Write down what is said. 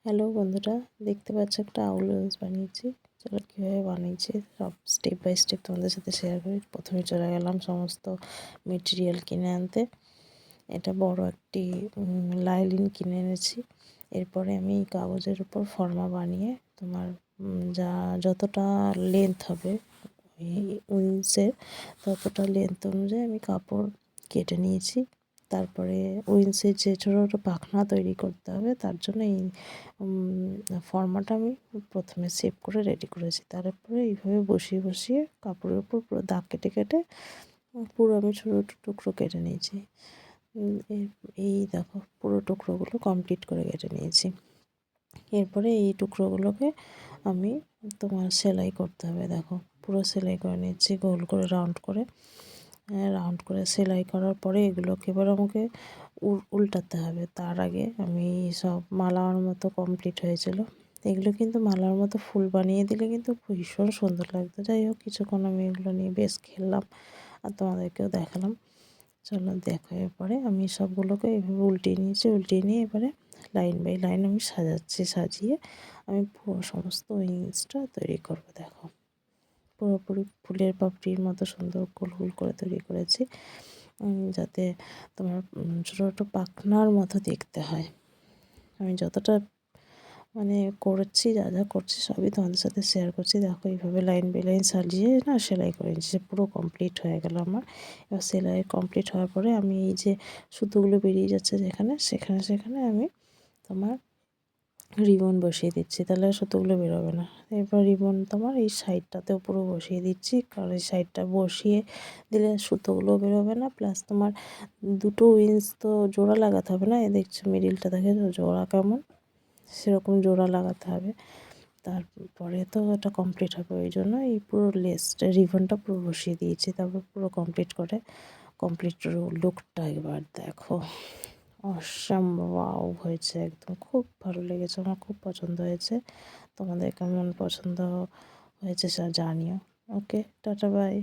Hello বন্ধুরা, দেখতে পাচ্ছ একটা আউল রোজ বানিয়েছি। চলো কীভাবে বানিয়েছি সব স্টেপ বাই স্টেপ তোমাদের সাথে শেয়ার করি। প্রথমে চলে গেলাম সমস্ত মেটেরিয়াল কিনে আনতে। এটা বড় একটি লাইলিন কিনে এনেছি। এরপরে আমি কাগজের উপর ফর্মা বানিয়ে তোমার যতটা লেন্থ হবে উইন্সের ততটা লেন্থ অনুযায়ী আমি কাপড় কেটে নিয়েছি। তারপরে উইন্সের যে ছোটো ছোটো পাখনা তৈরি করতে হবে তার জন্য এই ফর্মাটা আমি প্রথমে সেভ করে রেডি করেছি। তারপরে এইভাবে বসিয়ে বসিয়ে কাপড়ের উপর পুরো দাগ কেটে কেটে পুরো আমি ছোটো ছোটো টুকরো কেটে নিয়েছি। এই দেখো পুরো টুকরোগুলো কমপ্লিট করে কেটে নিয়েছি। এরপরে এই টুকরোগুলোকে আমি তোমার সেলাই করতে হবে। দেখো পুরো সেলাই করে নিচ্ছি গোল করে রাউন্ড করে সেলাই করার পরে এগুলোকে এবার আমাকে উল্টাতে হবে। তার আগে আমি সব মালার মতো কমপ্লিট হয়েছিল। এগুলো কিন্তু মালার মতো ফুল বানিয়ে দিলে কিন্তু ভীষণ সুন্দর লাগতো। যাই হোক কিছুক্ষণ আমি এগুলো নিয়ে বেশ খেললাম আর তোমাদেরকেও দেখালাম। চলো দেখো, এরপরে আমি সবগুলোকে এইভাবে উল্টিয়ে নিয়েছি। উল্টিয়ে নিয়ে এবারে লাইন বাই লাইন আমি সাজিয়ে আমি পুরো সমস্ত উইংসটা তৈরি করব। দেখো পুরোপুরি ফুলের পাপড়ির মতো সুন্দর গোল গোল করে তৈরি করেছি, যাতে তোমার ছোটো ছোটো পাখনার মতো দেখতে হয়। আমি যতটা করছি, যা যা করছি সবই তোমাদের সাথে শেয়ার করছি। দেখো এইভাবে লাইন বাই লাইন সাজিয়ে সেলাই করে নিচ্ছি। পুরো কমপ্লিট হয়ে গেল আমার। এবার সেলাই কমপ্লিট হওয়ার পরে আমি এই যে সুতোগুলো বেরিয়ে যাচ্ছে সেখানে আমি তোমার রিবন বসিয়ে দিচ্ছি, তাহলে সুতোগুলো বেরোবে না। এরপর রিবন তোমার এই সাইডটাতেও পুরো বসিয়ে দিচ্ছি, কারণ এই সাইডটা বসিয়ে দিলে সুতোগুলো বেরোবে না। প্লাস তোমার দুটো উইন্স তো জোড়া লাগাতে হবে না, দেখছো মিডিলটা দেখে জোড়া কেমন, সেরকম জোড়া লাগাতে হবে। তারপরে তো এটা কমপ্লিট হবে, ওই জন্য এই পুরো রিবনটা পুরো বসিয়ে দিয়েছি। তারপর পুরো কমপ্লিট লুকটা একবার দেখো, অসম্ভব ওয়াও হয়েছে একদম। খুব ভালো লেগেছে, আমার খুব পছন্দ হয়েছে। তোমাদের কেমন পছন্দ হয়েছে জানিও। ওকে, টাটা বাই।